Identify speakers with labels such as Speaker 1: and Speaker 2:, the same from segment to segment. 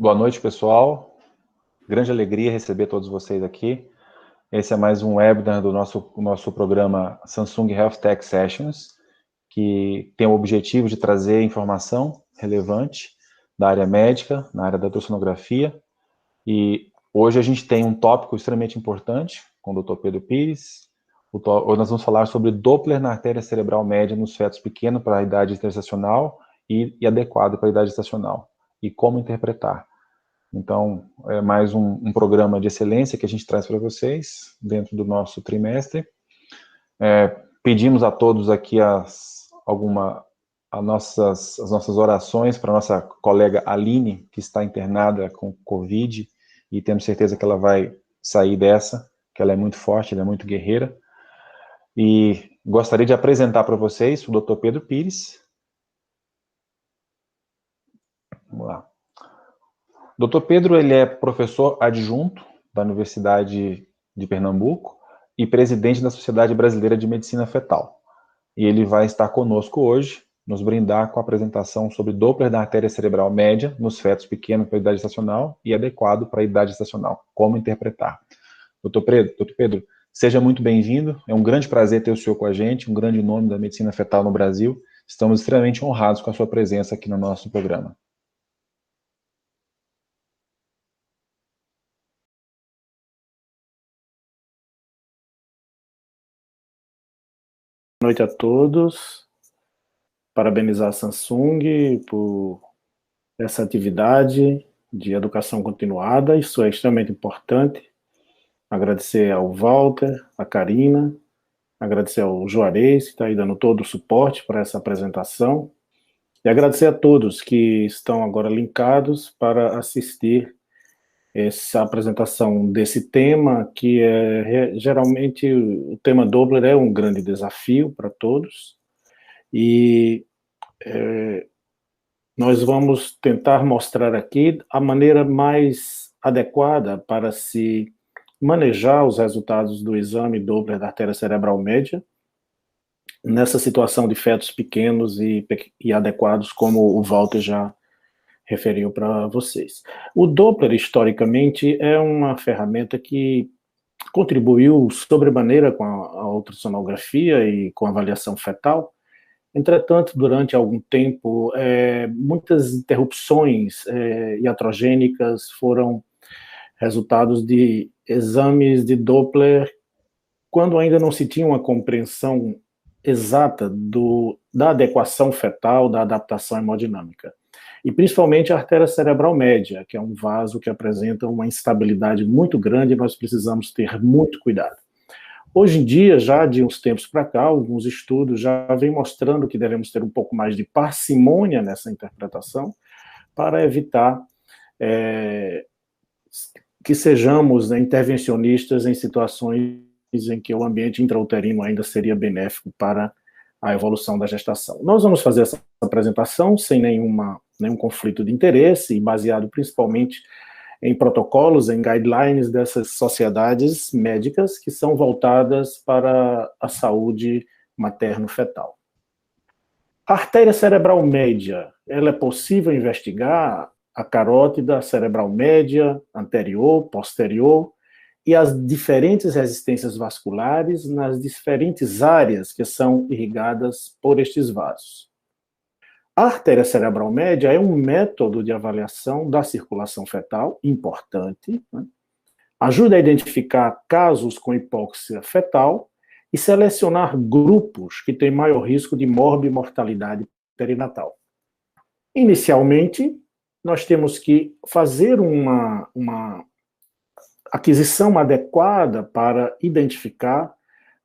Speaker 1: Boa noite, pessoal. Grande alegria receber todos vocês aqui. Esse é mais um webinar do nosso programa Samsung Health Tech Sessions, que tem o objetivo de trazer informação relevante da área médica, na área da ultrassonografia. E hoje a gente tem um tópico extremamente importante com o Dr. Pedro Pires. Hoje nós vamos falar sobre Doppler na artéria cerebral média nos fetos pequenos para a idade gestacional e adequado para a idade gestacional, e como interpretar. Então, é mais um programa de excelência que a gente traz para vocês, dentro do nosso trimestre. Pedimos a todos aqui as nossas orações para a nossa colega Aline, que está internada com Covid, e temos certeza que ela vai sair dessa, que ela é muito forte, ela é muito guerreira. E gostaria de apresentar para vocês o Dr. Pedro Pires. Vamos lá. Dr. Pedro, ele é professor adjunto da Universidade de Pernambuco e presidente da Sociedade Brasileira de Medicina Fetal. E ele vai estar conosco hoje, nos brindar com a apresentação sobre Doppler da artéria cerebral média nos fetos pequenos para a idade gestacional e adequado para a idade gestacional. Como interpretar? Dr. Pedro, seja muito bem-vindo. É um grande prazer ter o senhor com a gente, um grande nome da medicina fetal no Brasil. Estamos extremamente honrados com a sua presença aqui no nosso programa.
Speaker 2: Boa noite a todos. Parabenizar a Samsung por essa atividade de educação continuada, isso é extremamente importante. Agradecer ao Walter, a Karina, agradecer ao Juarez, que está aí dando todo o suporte para essa apresentação, e agradecer a todos que estão agora linkados para assistir essa apresentação desse tema, que geralmente o tema Doppler é um grande desafio para todos, e nós vamos tentar mostrar aqui a maneira mais adequada para se manejar os resultados do exame Doppler da artéria cerebral média nessa situação de fetos pequenos e adequados, como o Walter já referiu para vocês. O Doppler, historicamente, é uma ferramenta que contribuiu sobremaneira com a ultrassonografia e com a avaliação fetal. Entretanto, durante algum tempo, muitas interrupções iatrogênicas foram resultados de exames de Doppler quando ainda não se tinha uma compreensão exata da adequação fetal, da adaptação hemodinâmica. E principalmente a artéria cerebral média, que é um vaso que apresenta uma instabilidade muito grande, e nós precisamos ter muito cuidado. Hoje em dia, já de uns tempos para cá, alguns estudos já vêm mostrando que devemos ter um pouco mais de parcimônia nessa interpretação para evitar que sejamos intervencionistas em situações em que o ambiente intrauterino ainda seria benéfico para a evolução da gestação. Nós vamos fazer essa apresentação sem nenhum conflito de interesse e baseado principalmente em protocolos, em guidelines dessas sociedades médicas que são voltadas para a saúde materno-fetal. A artéria cerebral média, ela é possível investigar a carótida cerebral média, anterior, posterior, e as diferentes resistências vasculares nas diferentes áreas que são irrigadas por estes vasos. A artéria cerebral média é um método de avaliação da circulação fetal importante, né? Ajuda a identificar casos com hipóxia fetal e selecionar grupos que têm maior risco de morbimortalidade perinatal. Inicialmente, nós temos que fazer uma aquisição adequada para identificar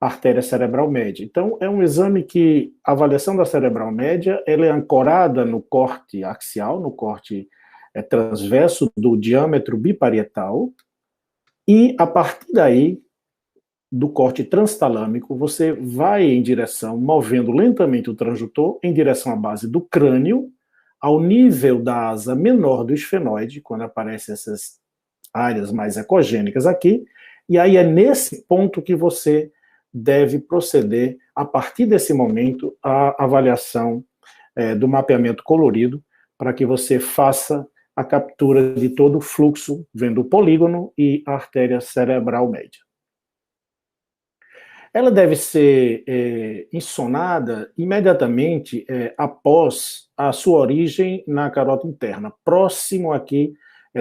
Speaker 2: a artéria cerebral média. Então, é um exame que a avaliação da cerebral média ela é ancorada no corte axial, no corte transverso do diâmetro biparietal, e a partir daí, do corte transtalâmico, você vai em direção, movendo lentamente o transdutor, em direção à base do crânio, ao nível da asa menor do esfenoide, quando aparecem essas áreas mais ecogênicas aqui, e aí é nesse ponto que você deve proceder, a partir desse momento, a avaliação do mapeamento colorido, para que você faça a captura de todo o fluxo, vendo o polígono e a artéria cerebral média. Ela deve ser insonada imediatamente após a sua origem na carota interna, próximo aqui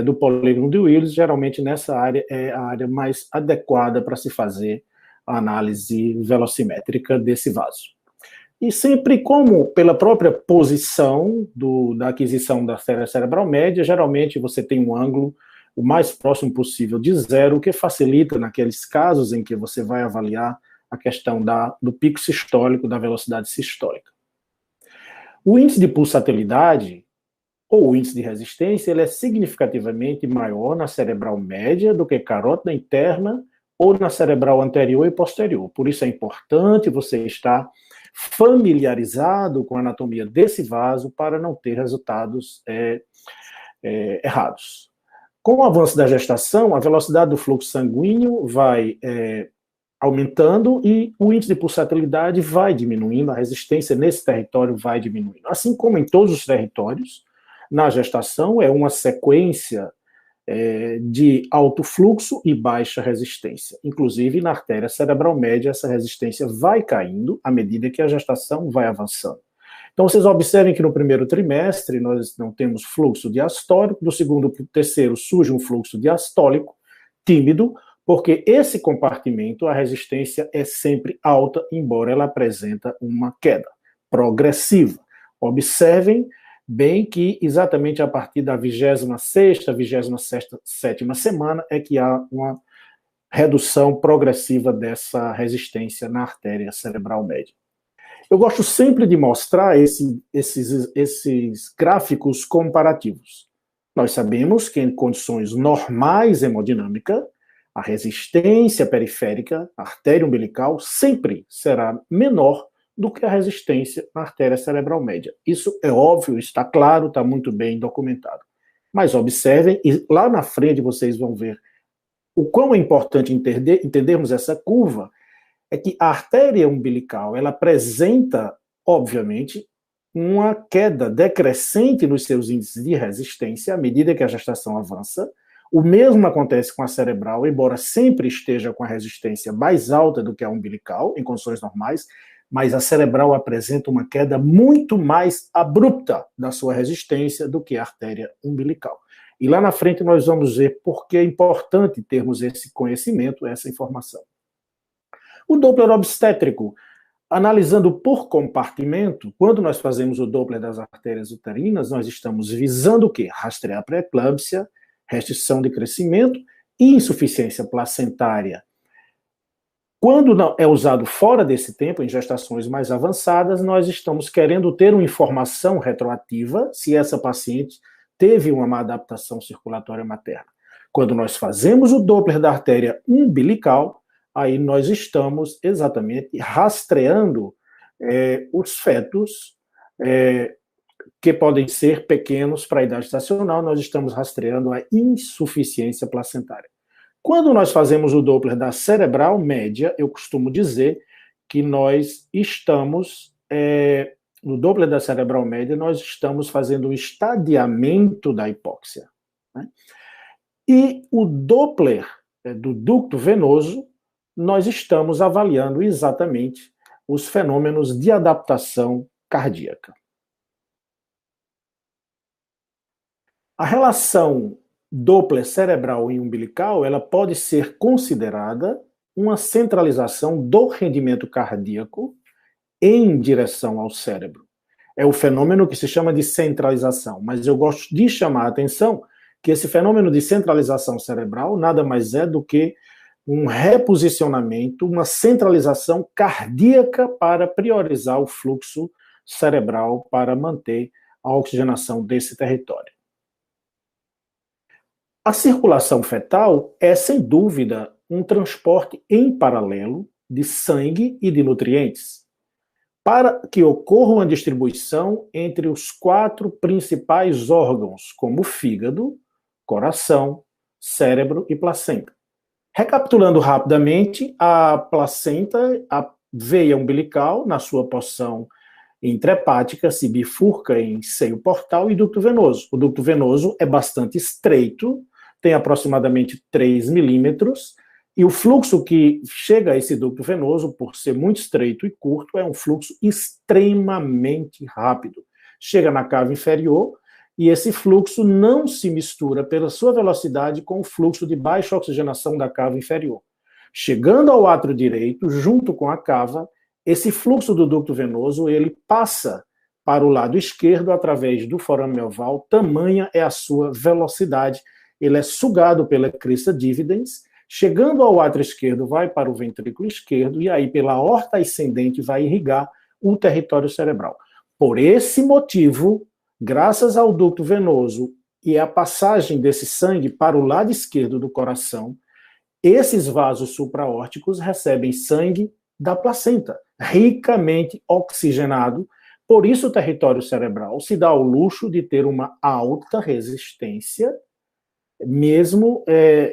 Speaker 2: do polígono de Willis. Geralmente nessa área é a área mais adequada para se fazer a análise velocimétrica desse vaso. E sempre como pela própria posição da aquisição da artéria cerebral média, geralmente você tem um ângulo o mais próximo possível de zero, o que facilita naqueles casos em que você vai avaliar a questão do pico sistólico, da velocidade sistólica. O índice de pulsatilidade, ou o índice de resistência, ele é significativamente maior na cerebral média do que carótida interna ou na cerebral anterior e posterior. Por isso é importante você estar familiarizado com a anatomia desse vaso para não ter resultados errados. Com o avanço da gestação, a velocidade do fluxo sanguíneo vai aumentando e o índice de pulsatilidade vai diminuindo, a resistência nesse território vai diminuindo. Assim como em todos os territórios, na gestação é uma sequência de alto fluxo e baixa resistência. Inclusive, na artéria cerebral média, essa resistência vai caindo à medida que a gestação vai avançando. Então, vocês observem que no primeiro trimestre nós não temos fluxo diastólico, do segundo para o terceiro surge um fluxo diastólico tímido, porque esse compartimento, a resistência é sempre alta, embora ela apresenta uma queda progressiva. Observem bem que exatamente a partir da 26ª, 27ª semana é que há uma redução progressiva dessa resistência na artéria cerebral média. Eu gosto sempre de mostrar esses gráficos comparativos. Nós sabemos que em condições normais hemodinâmicas, a resistência periférica, a artéria umbilical, sempre será menor do que a resistência na artéria cerebral média. Isso é óbvio, está claro, está muito bem documentado. Mas observem, e lá na frente vocês vão ver o quão é importante entendermos essa curva, é que a artéria umbilical, ela apresenta, obviamente, uma queda decrescente nos seus índices de resistência à medida que a gestação avança. O mesmo acontece com a cerebral, embora sempre esteja com a resistência mais alta do que a umbilical, em condições normais, mas a cerebral apresenta uma queda muito mais abrupta da sua resistência do que a artéria umbilical. E lá na frente nós vamos ver por que é importante termos esse conhecimento, essa informação. O Doppler obstétrico, analisando por compartimento, quando nós fazemos o Doppler das artérias uterinas, nós estamos visando o quê? Rastrear pré-eclâmpsia, restrição de crescimento e insuficiência placentária. Quando é usado fora desse tempo, em gestações mais avançadas, nós estamos querendo ter uma informação retroativa se essa paciente teve uma má adaptação circulatória materna. Quando nós fazemos o Doppler da artéria umbilical, aí nós estamos exatamente rastreando os fetos que podem ser pequenos para a idade estacional, nós estamos rastreando a insuficiência placentária. Quando nós fazemos o Doppler da cerebral média, eu costumo dizer que nós estamos, no Doppler da cerebral média, nós estamos fazendo um estadiamento da hipóxia. Né? E o Doppler do ducto venoso, nós estamos avaliando exatamente os fenômenos de adaptação cardíaca. A relação Doppler cerebral e umbilical, ela pode ser considerada uma centralização do rendimento cardíaco em direção ao cérebro. É o fenômeno que se chama de centralização, mas eu gosto de chamar a atenção que esse fenômeno de centralização cerebral nada mais é do que um reposicionamento, uma centralização cardíaca para priorizar o fluxo cerebral para manter a oxigenação desse território. A circulação fetal é, sem dúvida, um transporte em paralelo de sangue e de nutrientes, para que ocorra uma distribuição entre os 4 principais órgãos, como fígado, coração, cérebro e placenta. Recapitulando rapidamente, a placenta, a veia umbilical, na sua porção intrahepática se bifurca em seio portal e ducto venoso. O ducto venoso é bastante estreito, tem aproximadamente 3 milímetros, e o fluxo que chega a esse ducto venoso, por ser muito estreito e curto, é um fluxo extremamente rápido. Chega na cava inferior, e esse fluxo não se mistura pela sua velocidade com o fluxo de baixa oxigenação da cava inferior. Chegando ao átrio direito, junto com a cava, esse fluxo do ducto venoso, ele passa para o lado esquerdo através do forame oval, tamanha é a sua velocidade, ele é sugado pela crista dividens, chegando ao átrio esquerdo, vai para o ventrículo esquerdo, e aí pela aorta ascendente vai irrigar o território cerebral. Por esse motivo, graças ao ducto venoso e a passagem desse sangue para o lado esquerdo do coração, esses vasos supraórticos recebem sangue da placenta, ricamente oxigenado. Por isso o território cerebral se dá ao luxo de ter uma alta resistência,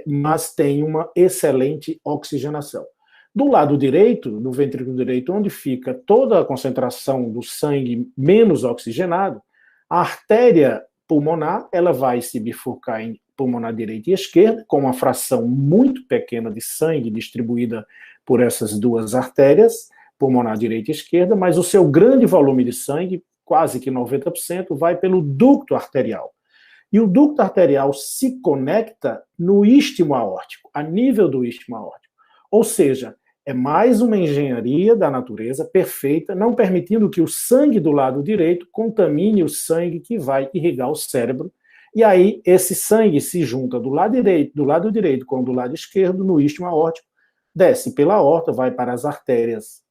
Speaker 2: mas tem uma excelente oxigenação. Do lado direito, no ventrículo direito, onde fica toda a concentração do sangue menos oxigenado, a artéria pulmonar, ela vai se bifurcar em pulmonar direita e esquerda, com uma fração muito pequena de sangue distribuída por essas duas artérias, pulmonar direita e esquerda, mas o seu grande volume de sangue, quase que 90%, vai pelo ducto arterial. E o ducto arterial se conecta no istmo aórtico, a nível do istmo aórtico. Ou seja, é mais uma engenharia da natureza perfeita, não permitindo que o sangue do lado direito contamine o sangue que vai irrigar o cérebro. E aí, esse sangue se junta do lado direito com o do lado esquerdo, no istmo aórtico, desce pela aorta, vai para as artérias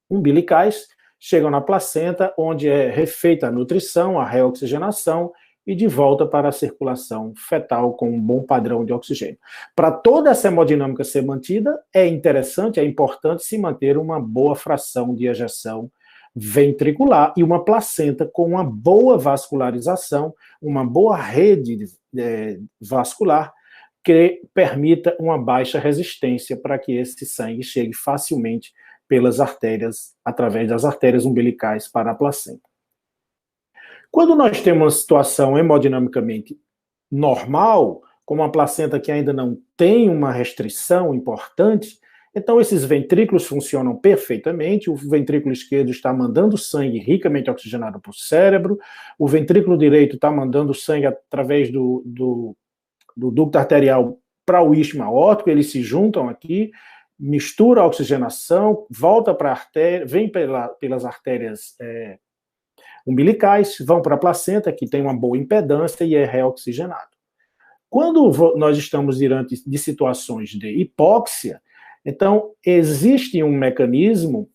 Speaker 2: umbilicais, chegam na placenta, onde é refeita a nutrição, a reoxigenação, e de volta para a circulação fetal com um bom padrão de oxigênio. Para toda essa hemodinâmica ser mantida, é interessante, é importante se manter uma boa fração de ejeção ventricular e uma placenta com uma boa vascularização, uma boa rede vascular que permita uma baixa resistência para que esse sangue chegue facilmente pelas artérias, através das artérias umbilicais para a placenta. Quando nós temos uma situação hemodinamicamente normal, com uma placenta que ainda não tem uma restrição importante, então esses ventrículos funcionam perfeitamente, o ventrículo esquerdo está mandando sangue ricamente oxigenado para o cérebro, o ventrículo direito está mandando sangue através do ducto arterial para o istmo aórtico, eles se juntam aqui, mistura a oxigenação, volta para a artéria, vem pelas artérias umbilicais, vão para a placenta, que tem uma boa impedância e é reoxigenado. Quando nós estamos diante de situações de hipóxia, então existe um mecanismo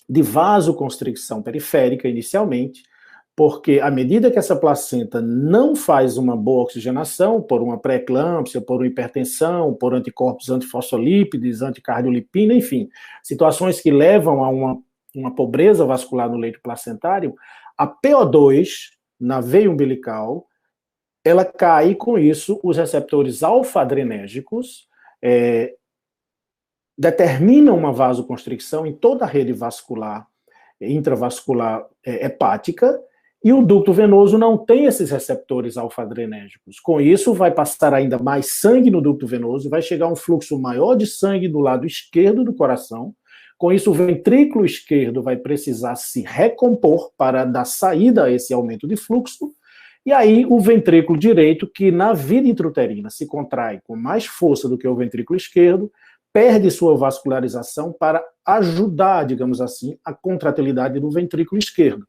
Speaker 2: de vasoconstricção periférica inicialmente, porque à medida que essa placenta não faz uma boa oxigenação, por uma pré-eclâmpsia, por uma hipertensão, por anticorpos antifosfolípides, anticardiolipina, enfim, situações que levam a uma pobreza vascular no leito placentário, a PO2 na veia umbilical, ela cai, e com isso os receptores alfa-adrenérgicos determinam uma vasoconstricção em toda a rede vascular, intravascular hepática, e o ducto venoso não tem esses receptores alfa-adrenérgicos. Com isso, vai passar ainda mais sangue no ducto venoso, vai chegar um fluxo maior de sangue do lado esquerdo do coração. Com isso, o ventrículo esquerdo vai precisar se recompor para dar saída a esse aumento de fluxo. E aí, o ventrículo direito, que na vida intrauterina se contrai com mais força do que o ventrículo esquerdo, perde sua vascularização para ajudar, digamos assim, a contratilidade do ventrículo esquerdo.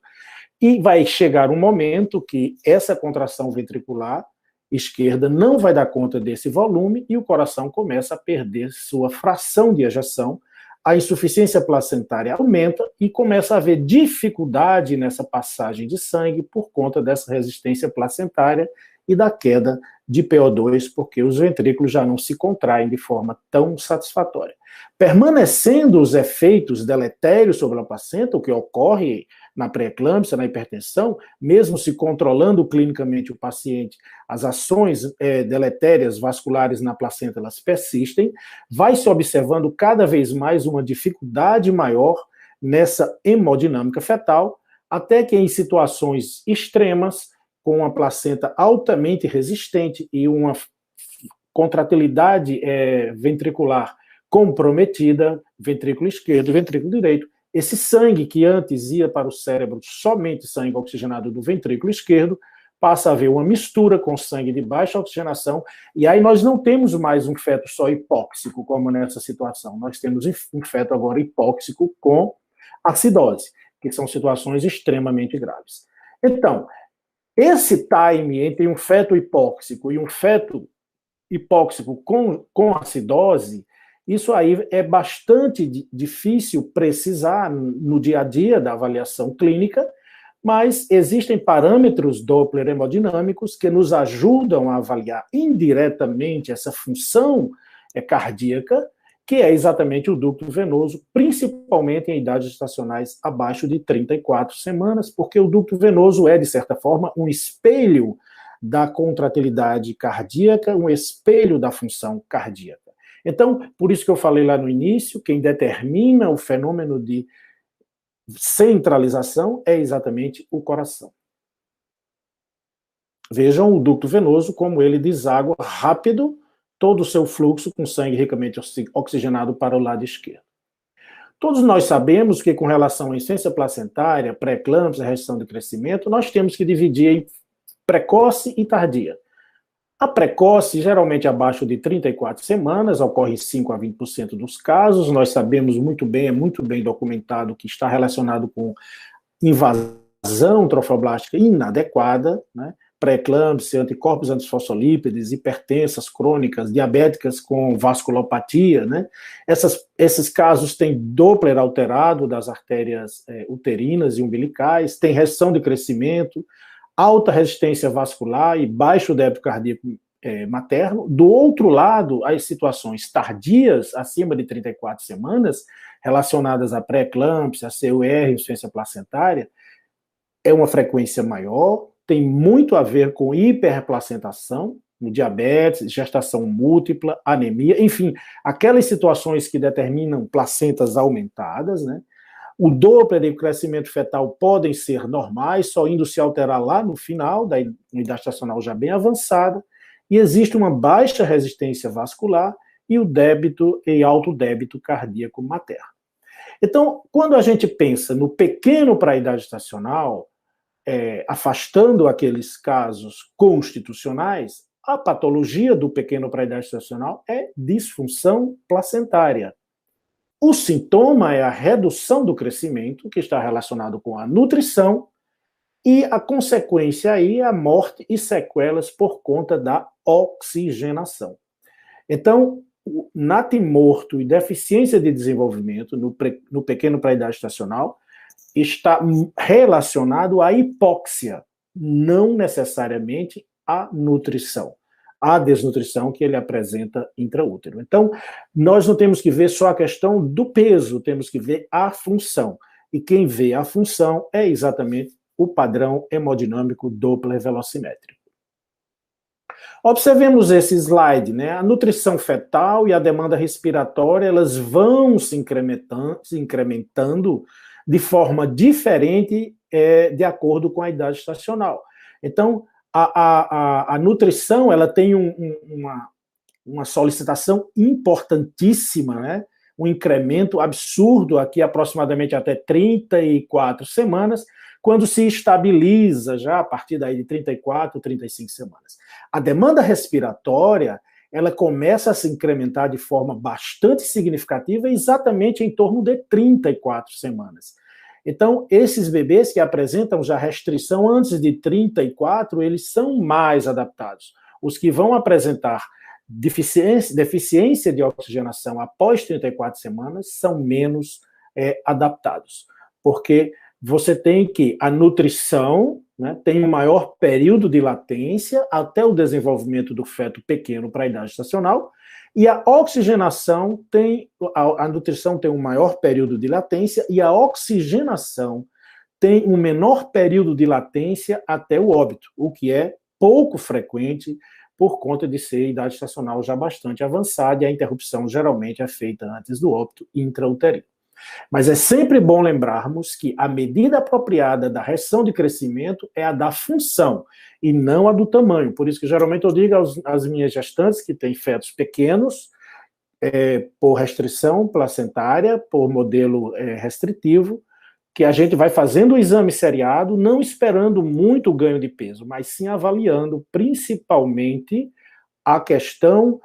Speaker 2: E vai chegar um momento que essa contração ventricular esquerda não vai dar conta desse volume e o coração começa a perder sua fração de ejeção, a insuficiência placentária aumenta e começa a haver dificuldade nessa passagem de sangue por conta dessa resistência placentária e da queda de PO2, porque os ventrículos já não se contraem de forma tão satisfatória. Permanecendo os efeitos deletérios sobre a placenta, o que ocorre na pré-eclâmpsia, na hipertensão, mesmo se controlando clinicamente o paciente, as ações deletérias vasculares na placenta, elas persistem, vai se observando cada vez mais uma dificuldade maior nessa hemodinâmica fetal, até que em situações extremas, com a placenta altamente resistente e uma contratilidade ventricular comprometida, ventrículo esquerdo, ventrículo direito, esse sangue que antes ia para o cérebro, somente sangue oxigenado do ventrículo esquerdo, passa a haver uma mistura com sangue de baixa oxigenação, e aí nós não temos mais um feto só hipóxico, como nessa situação. Nós temos um feto agora hipóxico com acidose, que são situações extremamente graves. Então, esse time entre um feto hipóxico e um feto hipóxico com acidose, isso aí é bastante difícil precisar no dia a dia da avaliação clínica, mas existem parâmetros Doppler hemodinâmicos que nos ajudam a avaliar indiretamente essa função cardíaca, que é exatamente o ducto venoso, principalmente em idades gestacionais abaixo de 34 semanas, porque o ducto venoso é, de certa forma, um espelho da contratilidade cardíaca, um espelho da função cardíaca. Então, por isso que eu falei lá no início, quem determina o fenômeno de centralização é exatamente o coração. Vejam o ducto venoso, como ele deságua rápido todo o seu fluxo com sangue ricamente oxigenado para o lado esquerdo. Todos nós sabemos que, com relação à insuficiência placentária, pré-eclâmpsia, restrição de crescimento, nós temos que dividir em precoce e tardia. A precoce, geralmente abaixo de 34 semanas, ocorre em 5 a 20% dos casos. Nós sabemos muito bem, é muito bem documentado que está relacionado com invasão trofoblástica inadequada, né? Pré-eclâmpsia, anticorpos antifosfolípides, hipertensas crônicas, diabéticas com vasculopatia, né? Esses casos têm Doppler alterado das artérias uterinas e umbilicais, tem restrição de crescimento, alta resistência vascular e baixo débito cardíaco materno. Do outro lado, as situações tardias, acima de 34 semanas, relacionadas à pré-eclâmpsia, a CUR, insuficiência placentária, é uma frequência maior, tem muito a ver com hiperplacentação, no diabetes, gestação múltipla, anemia, enfim, aquelas situações que determinam placentas aumentadas, né? O Doppler e o crescimento fetal podem ser normais, só indo se alterar lá no final, da idade gestacional já bem avançada, e existe uma baixa resistência vascular e o débito e alto débito cardíaco materno. Então, quando a gente pensa no pequeno para a idade gestacional, afastando aqueles casos constitucionais, a patologia do pequeno para a idade gestacional é disfunção placentária. O sintoma é a redução do crescimento, que está relacionado com a nutrição, e a consequência aí é a morte e sequelas por conta da oxigenação. Então, o natimorto e deficiência de desenvolvimento no pequeno para a idade gestacional está relacionado à hipóxia, não necessariamente à nutrição, à desnutrição que ele apresenta intraútero. Então, nós não temos que ver só a questão do peso, temos que ver a função. E quem vê a função é exatamente o padrão hemodinâmico Doppler velocimétrico. Observemos esse slide, né? A nutrição fetal e a demanda respiratória, elas vão se incrementando de forma diferente de acordo com a idade gestacional. Então, a nutrição, ela tem uma solicitação importantíssima, né? Um incremento absurdo aqui, aproximadamente até 34 semanas, quando se estabiliza já a partir daí de 34, 35 semanas. A demanda respiratória, ela começa a se incrementar de forma bastante significativa exatamente em torno de 34 semanas. Então, esses bebês que apresentam já restrição antes de 34, eles são mais adaptados. Os que vão apresentar deficiência de oxigenação após 34 semanas são menos adaptados, porque você tem que a nutrição, né, tem um maior período de latência até o desenvolvimento do feto pequeno para a idade gestacional, e a oxigenação a nutrição tem um maior período de latência e a oxigenação tem um menor período de latência até o óbito, o que é pouco frequente por conta de ser idade gestacional já bastante avançada, e a interrupção geralmente é feita antes do óbito intrauterino. Mas é sempre bom lembrarmos que a medida apropriada da restrição de crescimento é a da função e não a do tamanho. Por isso que geralmente eu digo às minhas gestantes que têm fetos pequenos, por restrição placentária, por modelo restritivo, que a gente vai fazendo o exame seriado, não esperando muito ganho de peso, mas sim avaliando principalmente a questão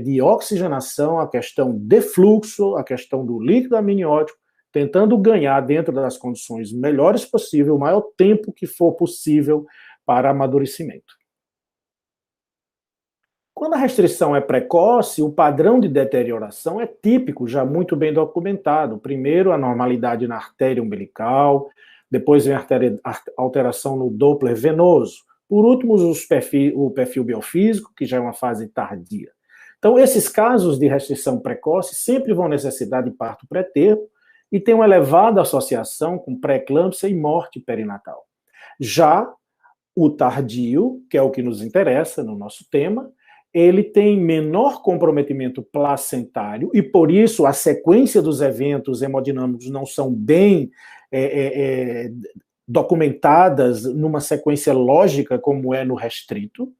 Speaker 2: de oxigenação, a questão de fluxo, a questão do líquido amniótico, tentando ganhar dentro das condições melhores possível, o maior tempo que for possível para amadurecimento. Quando a restrição é precoce, o padrão de deterioração é típico, já muito bem documentado. Primeiro, a normalidade na artéria umbilical, depois vem a alteração no Doppler venoso. Por último, o perfil biofísico, que já é uma fase tardia. Então, esses casos de restrição precoce sempre vão necessitar de parto pré-termo e tem uma elevada associação com pré-eclâmpsia e morte perinatal. Já o tardio, que é o que nos interessa no nosso tema, ele tem menor comprometimento placentário e, por isso, a sequência dos eventos hemodinâmicos não são bem documentadas numa sequência lógica, como é no restrito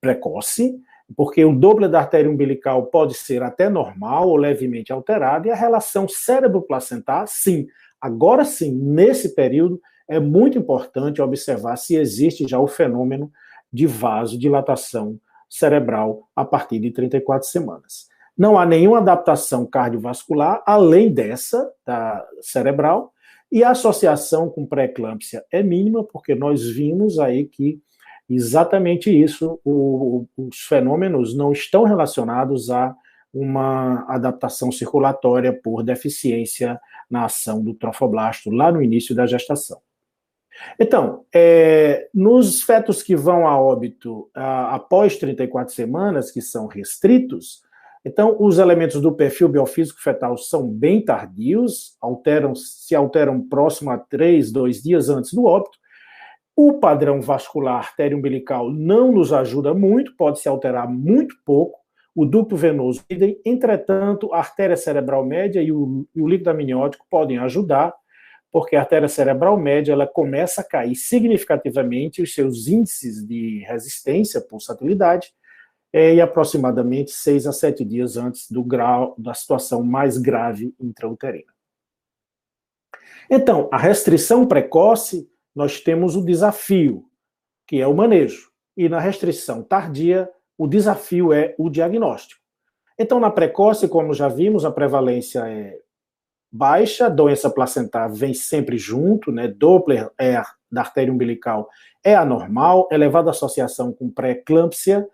Speaker 2: precoce, porque o Doppler da artéria umbilical pode ser até normal ou levemente alterado, e a relação cérebro-placentar, sim. Agora sim, nesse período, é muito importante observar se existe já o fenômeno de vasodilatação cerebral a partir de 34 semanas. Não há nenhuma adaptação cardiovascular além dessa, da cerebral, e a associação com pré-eclâmpsia é mínima, porque nós vimos aí que exatamente isso, os fenômenos não estão relacionados a uma adaptação circulatória por deficiência na ação do trofoblasto lá no início da gestação. Então, nos fetos que vão a óbito após 34 semanas, que são restritos, então os elementos do perfil biofísico fetal são bem tardios, se alteram próximo a 2 dias antes do óbito. O padrão vascular artéria umbilical não nos ajuda muito, pode se alterar muito pouco. O ducto venoso, entretanto, a artéria cerebral média e o líquido amniótico podem ajudar, porque a artéria cerebral média ela começa a cair significativamente os seus índices de resistência, pulsatilidade, e aproximadamente 6 a 7 dias antes do grau da situação mais grave intrauterina. Então, a restrição precoce, nós temos o desafio, que é o manejo. E na restrição tardia, o desafio é o diagnóstico. Então, na precoce, como já vimos, a prevalência é baixa, doença placentar vem sempre junto, né? Doppler da artéria umbilical é anormal, elevada associação com pré-eclâmpsia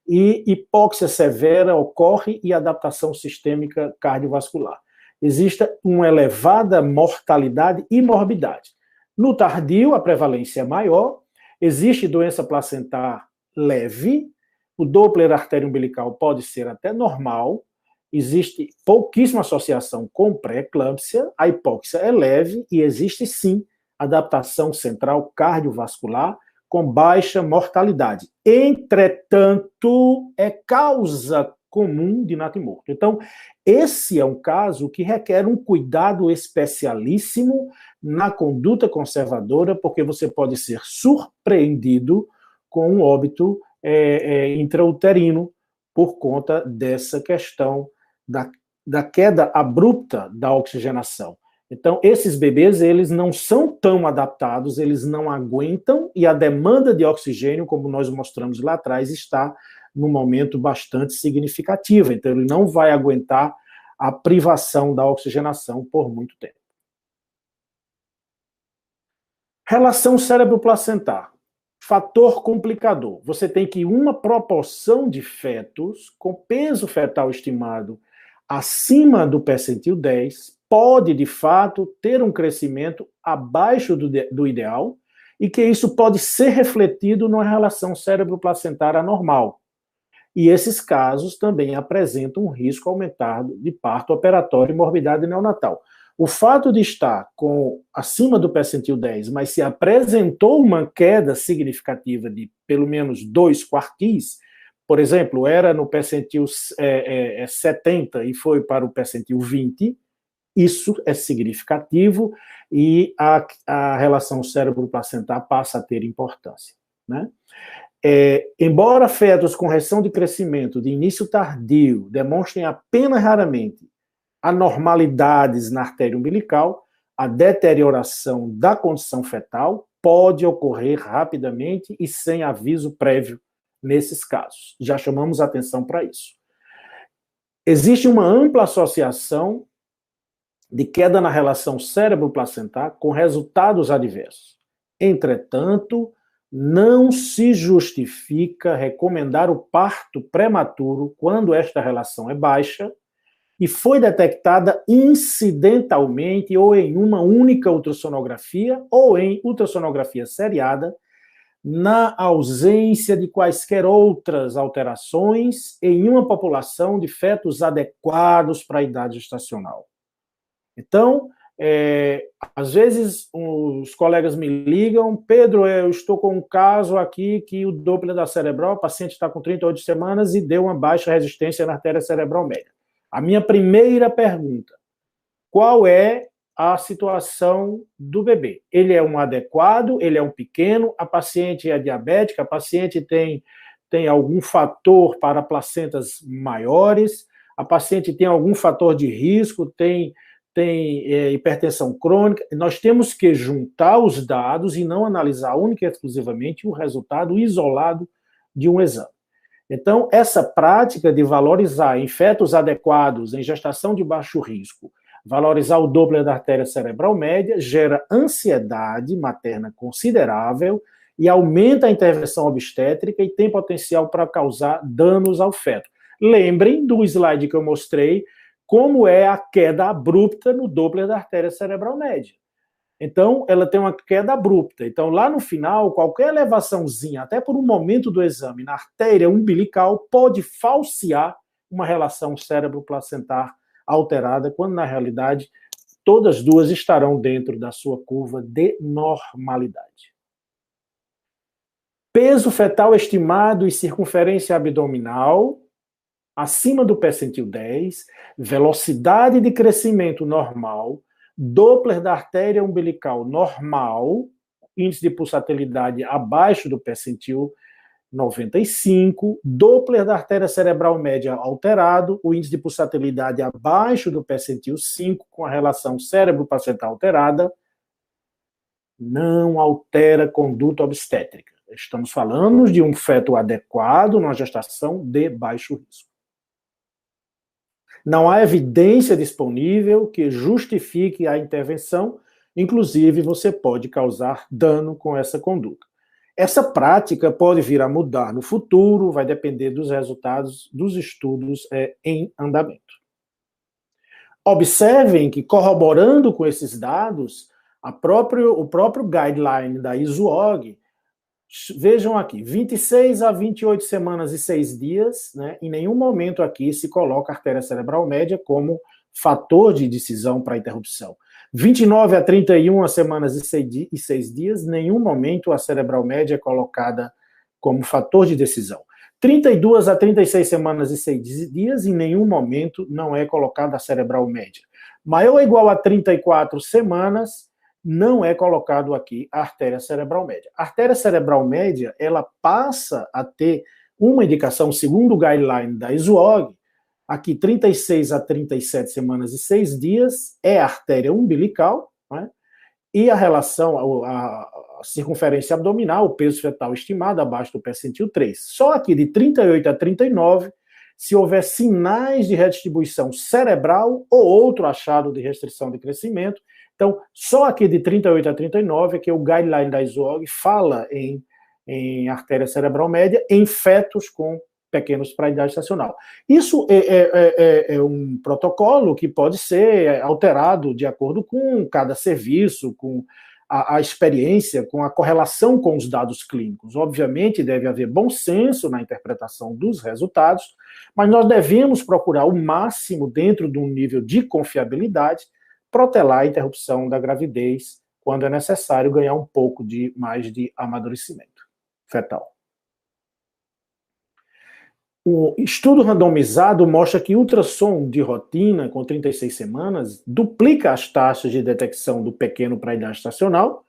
Speaker 2: e hipóxia severa ocorre e adaptação sistêmica cardiovascular. Existe uma elevada mortalidade e morbidade. No tardio, a prevalência é maior, existe doença placentar leve, o Doppler artéria umbilical pode ser até normal, existe pouquíssima associação com pré-eclâmpsia, a hipóxia é leve e existe sim adaptação central cardiovascular com baixa mortalidade. Entretanto, é causa comum de natimorto. Então, esse é um caso que requer um cuidado especialíssimo na conduta conservadora, porque você pode ser surpreendido com um óbito intrauterino por conta dessa questão da queda abrupta da oxigenação. Então, esses bebês, eles não são tão adaptados, eles não aguentam, e a demanda de oxigênio, como nós mostramos lá atrás, está num momento bastante significativo. Então, ele não vai aguentar a privação da oxigenação por muito tempo. Relação cérebro-placentar. Fator complicador. Você tem que uma proporção de fetos com peso fetal estimado acima do percentil 10 pode, de fato, ter um crescimento abaixo do ideal e que isso pode ser refletido numa relação cérebro-placentar anormal. E esses casos também apresentam um risco aumentado de parto operatório e morbidade neonatal. O fato de estar acima do percentil 10, mas se apresentou uma queda significativa de pelo menos 2 quartis, por exemplo, era no percentil 70 e foi para o percentil 20, Isso é significativo e a relação cérebro-placentar passa a ter importância, né? Embora fetos com restrição de crescimento de início tardio demonstrem apenas raramente anormalidades na artéria umbilical, a deterioração da condição fetal pode ocorrer rapidamente e sem aviso prévio nesses casos. Já chamamos atenção para isso. Existe uma ampla associação de queda na relação cérebro-placentar com resultados adversos. Entretanto, não se justifica recomendar o parto prematuro quando esta relação é baixa e foi detectada incidentalmente ou em uma única ultrassonografia ou em ultrassonografia seriada, na ausência de quaisquer outras alterações em uma população de fetos adequados para a idade gestacional. Então, às vezes os colegas me ligam, Pedro, eu estou com um caso aqui que o Doppler da cerebral, o paciente está com 38 semanas e deu uma baixa resistência na artéria cerebral média. A minha primeira pergunta, qual é a situação do bebê? Ele é um adequado, ele é um pequeno, a paciente é diabética, a paciente tem algum fator para placentas maiores, a paciente tem algum fator de risco, tem hipertensão crônica. Nós temos que juntar os dados e não analisar única e exclusivamente o resultado isolado de um exame. Então, essa prática de valorizar em fetos adequados, em gestação de baixo risco, valorizar o Doppler da artéria cerebral média, gera ansiedade materna considerável e aumenta a intervenção obstétrica e tem potencial para causar danos ao feto. Lembrem do slide que eu mostrei, como é a queda abrupta no Doppler da artéria cerebral média. Então, ela tem uma queda abrupta. Então, lá no final, qualquer elevaçãozinha, até por um momento do exame, na artéria umbilical, pode falsear uma relação cérebro-placentar alterada, quando, na realidade, todas duas estarão dentro da sua curva de normalidade. Peso fetal estimado e circunferência abdominal acima do percentil 10, velocidade de crescimento normal, Doppler da artéria umbilical normal, índice de pulsatilidade abaixo do percentil 95, Doppler da artéria cerebral média alterado, o índice de pulsatilidade abaixo do percentil 5, com a relação cérebro-placentar alterada, não altera conduta obstétrica. Estamos falando de um feto adequado numa gestação de baixo risco. Não há evidência disponível que justifique a intervenção, inclusive você pode causar dano com essa conduta. Essa prática pode vir a mudar no futuro, vai depender dos resultados dos estudos em andamento. Observem que, corroborando com esses dados, o próprio guideline da ISUOG, vejam aqui, 26 a 28 semanas e 6 dias, né, em nenhum momento aqui se coloca a artéria cerebral média como fator de decisão para a interrupção. 29 a 31 semanas e 6 dias, em nenhum momento a cerebral média é colocada como fator de decisão. 32 a 36 semanas e 6 dias, em nenhum momento não é colocada a cerebral média. Maior ou igual a 34 semanas, não é colocado aqui a artéria cerebral média. A artéria cerebral média, ela passa a ter uma indicação, segundo o guideline da ISUOG, aqui 36 a 37 semanas e 6 dias, é a artéria umbilical, né? E a relação, a circunferência abdominal, o peso fetal estimado abaixo do percentil 3. Só aqui de 38 a 39, se houver sinais de redistribuição cerebral ou outro achado de restrição de crescimento. Então, só aqui de 38 a 39 é que o guideline da ISUOG fala em artéria cerebral média em fetos com pequenos para a idade gestacional. Isso é um protocolo que pode ser alterado de acordo com cada serviço, com a experiência, com a correlação com os dados clínicos. Obviamente, deve haver bom senso na interpretação dos resultados, mas nós devemos procurar o máximo dentro de um nível de confiabilidade, protelar a interrupção da gravidez quando é necessário ganhar um pouco de, mais de amadurecimento fetal. O estudo randomizado mostra que ultrassom de rotina com 36 semanas duplica as taxas de detecção do pequeno para a idade estacional,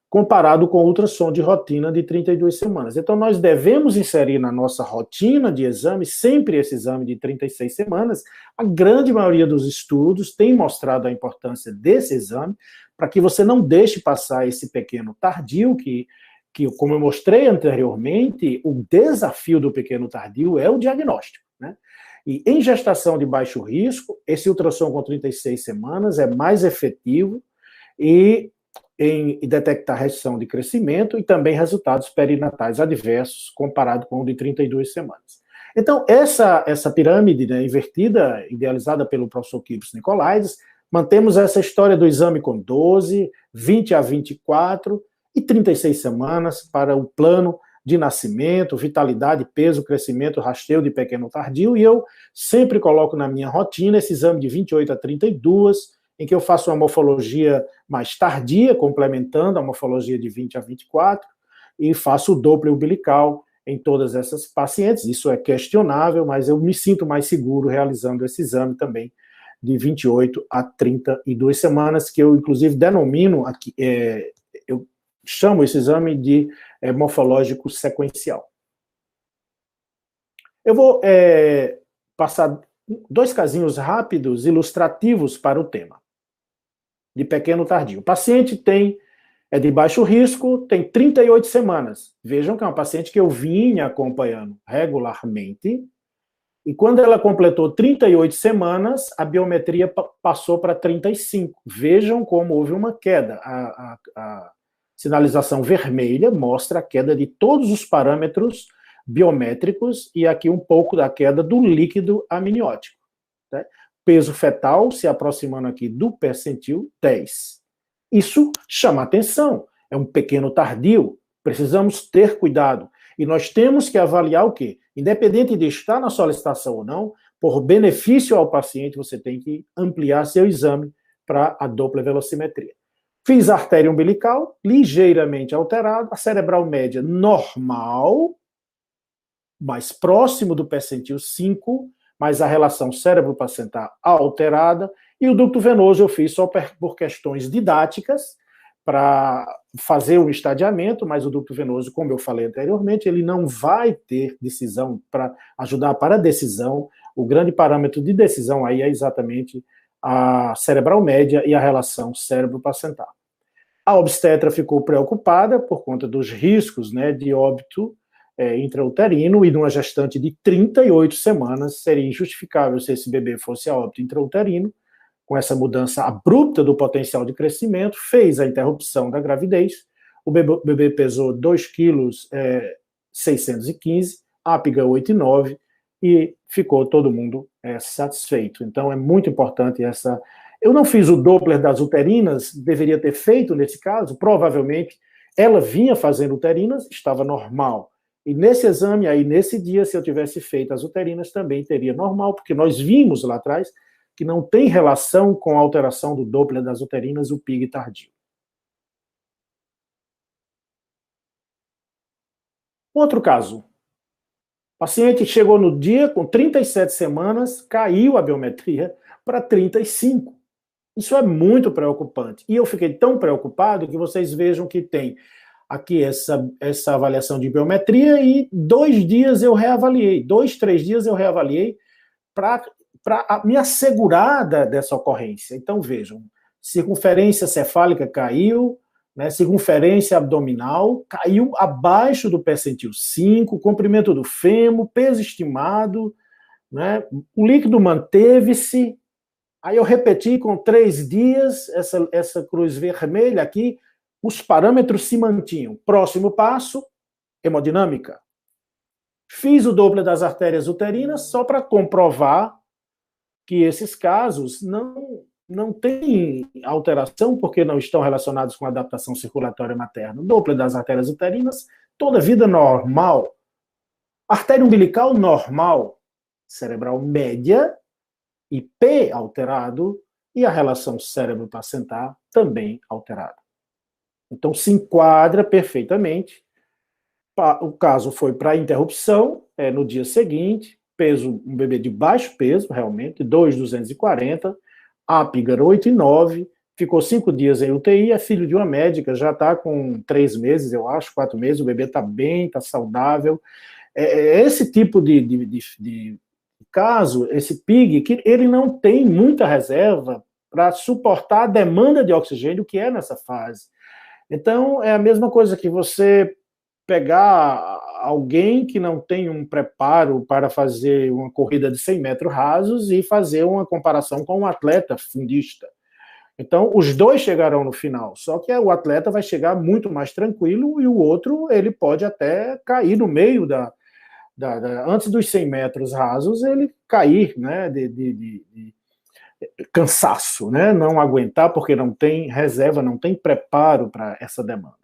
Speaker 2: comparado com o ultrassom de rotina de 32 semanas. Então, nós devemos inserir na nossa rotina de exame sempre esse exame de 36 semanas. A grande maioria dos estudos tem mostrado a importância desse exame para que você não deixe passar esse pequeno tardio, que, como eu mostrei anteriormente, o desafio do pequeno tardio é o diagnóstico, né? E em gestação de baixo risco, esse ultrassom com 36 semanas é mais efetivo e em detectar restrição de crescimento e também resultados perinatais adversos comparado com o de 32 semanas. Então, essa pirâmide, né, invertida, idealizada pelo professor Kyprios Nicolaides, mantemos essa história do exame com 12, 20 a 24 e 36 semanas para o plano de nascimento, vitalidade, peso, crescimento, rasteio de pequeno tardio, e eu sempre coloco na minha rotina esse exame de 28 a 32, em que eu faço uma morfologia mais tardia, complementando a morfologia de 20 a 24, e faço o Doppler umbilical em todas essas pacientes. Isso é questionável, mas eu me sinto mais seguro realizando esse exame também de 28 a 32 semanas, que eu, inclusive, denomino aqui, eu chamo esse exame de morfológico sequencial. Eu vou passar 2 casinhos rápidos, ilustrativos para o tema de pequeno tardio. O paciente é de baixo risco, tem 38 semanas. Vejam que é uma paciente que eu vinha acompanhando regularmente, e quando ela completou 38 semanas, a biometria passou para 35. Vejam como houve uma queda. A sinalização vermelha mostra a queda de todos os parâmetros biométricos e aqui um pouco da queda do líquido amniótico, né? Peso fetal se aproximando aqui do percentil 10. Isso chama atenção, é um pequeno tardio, precisamos ter cuidado. E nós temos que avaliar o quê? Independente de estar na solicitação ou não, por benefício ao paciente, você tem que ampliar seu exame para a Doppler velocimetria. Fiz a artéria umbilical, ligeiramente alterada, a cerebral média normal, mais próximo do percentil 5, mas a relação cérebro-placentar alterada, e o ducto venoso eu fiz só por questões didáticas, para fazer um estadiamento, mas o ducto venoso, como eu falei anteriormente, ele não vai ter decisão para ajudar para a decisão. O grande parâmetro de decisão aí é exatamente a cerebral média e a relação cérebro-placentar. A obstetra ficou preocupada por conta dos riscos, né, de óbito intrauterino, e numa gestante de 38 semanas seria injustificável se esse bebê fosse a óbito intrauterino. Com essa mudança abrupta do potencial de crescimento, fez a interrupção da gravidez. O bebê pesou 2 quilos 615, ápiga 8,9, e ficou todo mundo satisfeito. Então é muito importante essa. Eu não fiz o Doppler das uterinas, deveria ter feito nesse caso, provavelmente ela vinha fazendo uterinas, estava normal. E nesse exame aí, nesse dia, se eu tivesse feito as uterinas, também teria normal, porque nós vimos lá atrás que não tem relação com a alteração do Doppler das uterinas, o PIG tardio. Outro caso. O paciente chegou no dia com 37 semanas, caiu a biometria para 35. Isso é muito preocupante. E eu fiquei tão preocupado que vocês vejam que tem aqui essa avaliação de biometria e 2 dias eu reavaliei, 2, 3 dias eu reavaliei para me assegurar dessa ocorrência. Então, vejam, circunferência cefálica caiu, né, circunferência abdominal caiu abaixo do percentil 5, comprimento do fêmur, peso estimado, né, o líquido manteve-se. Aí eu repeti com 3 dias, essa cruz vermelha aqui, os parâmetros se mantinham. Próximo passo, hemodinâmica. Fiz o Doppler das artérias uterinas só para comprovar que esses casos não têm alteração porque não estão relacionados com adaptação circulatória materna. Doppler das artérias uterinas, toda vida normal. Artéria umbilical normal, cerebral média, IP alterado, e a relação cérebro-placentar também alterada. Então se enquadra perfeitamente O caso foi para interrupção, no dia seguinte, peso, um bebê de baixo peso, realmente, 2,240, Apgar 8,9, ficou 5 dias em UTI, é filho de uma médica, já está com 3 meses, eu acho, 4 meses, o bebê está bem, está saudável. Esse tipo de caso, esse PIG, que ele não tem muita reserva para suportar a demanda de oxigênio que é nessa fase. Então, é a mesma coisa que você pegar alguém que não tem um preparo para fazer uma corrida de 100 metros rasos e fazer uma comparação com um atleta fundista. Então, os dois chegarão no final, só que o atleta vai chegar muito mais tranquilo e o outro, ele pode até cair no meio antes dos 100 metros rasos, ele cair, né, de cansaço, né, não aguentar porque não tem reserva, não tem preparo para essa demanda.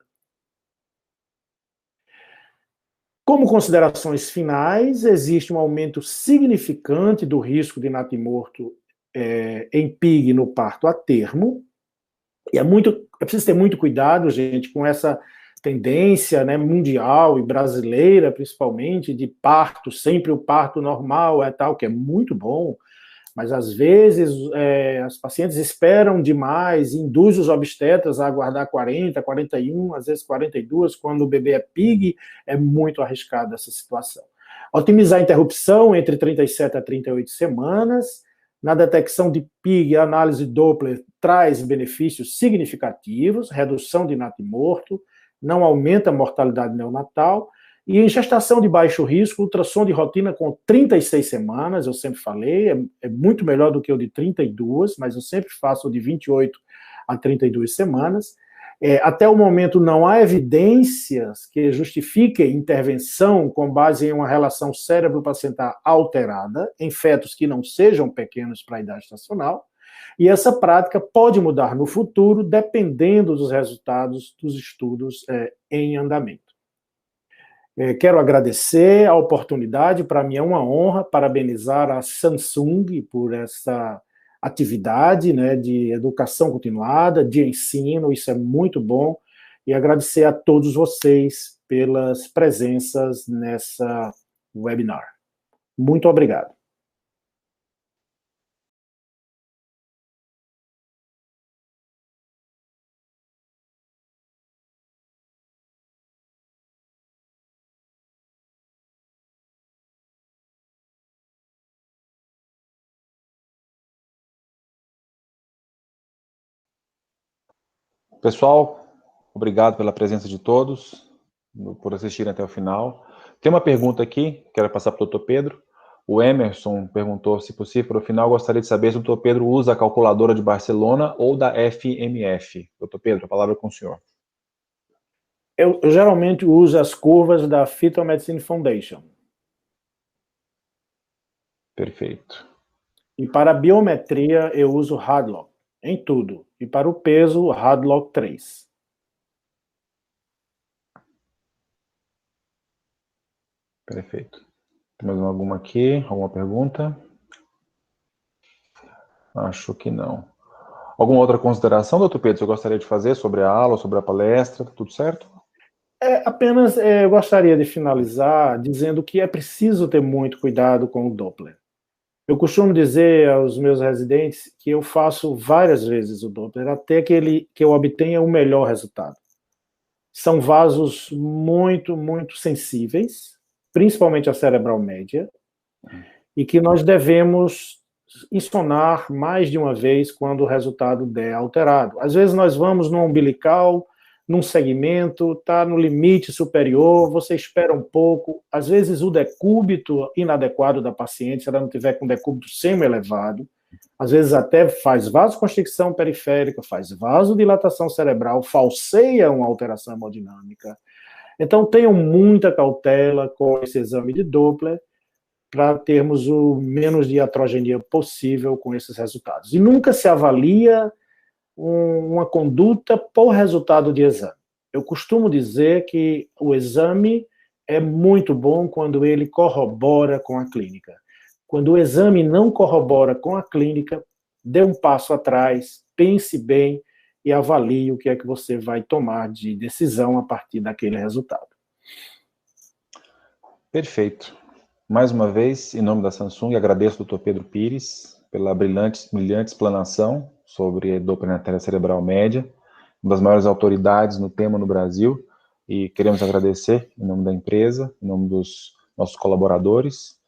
Speaker 2: Como considerações finais, existe um aumento significante do risco de natimorto em PIG no parto a termo, e é preciso ter muito cuidado, gente, com essa tendência, né, mundial e brasileira, principalmente, de parto, sempre o parto normal tal, que é muito bom, mas às vezes as pacientes esperam demais, induz os obstetras a aguardar 40, 41, às vezes 42, quando o bebê é PIG, é muito arriscada essa situação. Otimizar a interrupção entre 37 a 38 semanas. Na detecção de PIG, a análise Doppler traz benefícios significativos, redução de natimorto, não aumenta a mortalidade neonatal. E em gestação de baixo risco, ultrassom de rotina com 36 semanas, eu sempre falei, é muito melhor do que o de 32, mas eu sempre faço o de 28 a 32 semanas. Até o momento não há evidências que justifiquem intervenção com base em uma relação cérebro-placentar alterada em fetos que não sejam pequenos para a idade gestacional, e essa prática pode mudar no futuro, dependendo dos resultados dos estudos em andamento. Quero agradecer a oportunidade, para mim é uma honra parabenizar a Samsung por essa atividade, né, de educação continuada, de ensino, isso é muito bom, e agradecer a todos vocês pelas presenças nessa webinar. Muito obrigado.
Speaker 1: Pessoal, obrigado pela presença de todos, por assistirem até o final. Tem uma pergunta aqui, quero passar para o Dr. Pedro. O Emerson perguntou, se possível, para o final, gostaria de saber se o Dr. Pedro usa a calculadora de Barcelona ou da FMF. Dr. Pedro, a palavra é com o senhor.
Speaker 2: Eu geralmente uso as curvas da Fetal Medicine Foundation.
Speaker 1: Perfeito.
Speaker 2: E para a biometria, eu uso Hadlock, em tudo. E para o peso, Hadlock 3.
Speaker 1: Perfeito. Tem mais alguma aqui? Alguma pergunta? Acho que não. Alguma outra consideração, doutor Pedro, você gostaria de fazer sobre a aula, sobre a palestra? Tudo certo?
Speaker 2: Apenas eu gostaria de finalizar dizendo que é preciso ter muito cuidado com o Doppler. Eu costumo dizer aos meus residentes que eu faço várias vezes o Doppler até que eu obtenha o melhor resultado. São vasos muito, muito sensíveis, principalmente a cerebral média, e que nós devemos insonar mais de uma vez quando o resultado der alterado. Às vezes nós vamos no umbilical, num segmento, está no limite superior, você espera um pouco, às vezes o decúbito inadequado da paciente, se ela não tiver com decúbito semi-elevado, às vezes até faz vasoconstricção periférica, faz vasodilatação cerebral, falseia uma alteração hemodinâmica. Então tenham muita cautela com esse exame de Doppler, para termos o menos de iatrogenia possível com esses resultados. E nunca se avalia uma conduta por resultado de exame. Eu costumo dizer que o exame é muito bom quando ele corrobora com a clínica. Quando o exame não corrobora com a clínica, dê um passo atrás, pense bem e avalie o que é que você vai tomar de decisão a partir daquele resultado.
Speaker 1: Perfeito. Mais uma vez, em nome da Samsung, agradeço ao Dr. Pedro Pires pela brilhante explanação sobre Doppler na artéria cerebral média, uma das maiores autoridades no tema no Brasil, e queremos agradecer em nome da empresa, em nome dos nossos colaboradores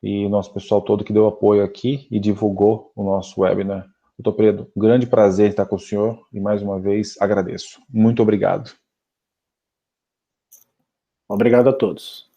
Speaker 1: e o nosso pessoal todo que deu apoio aqui e divulgou o nosso webinar. Dr. Pedro, um grande prazer estar com o senhor e mais uma vez agradeço. Muito obrigado.
Speaker 2: Obrigado a todos.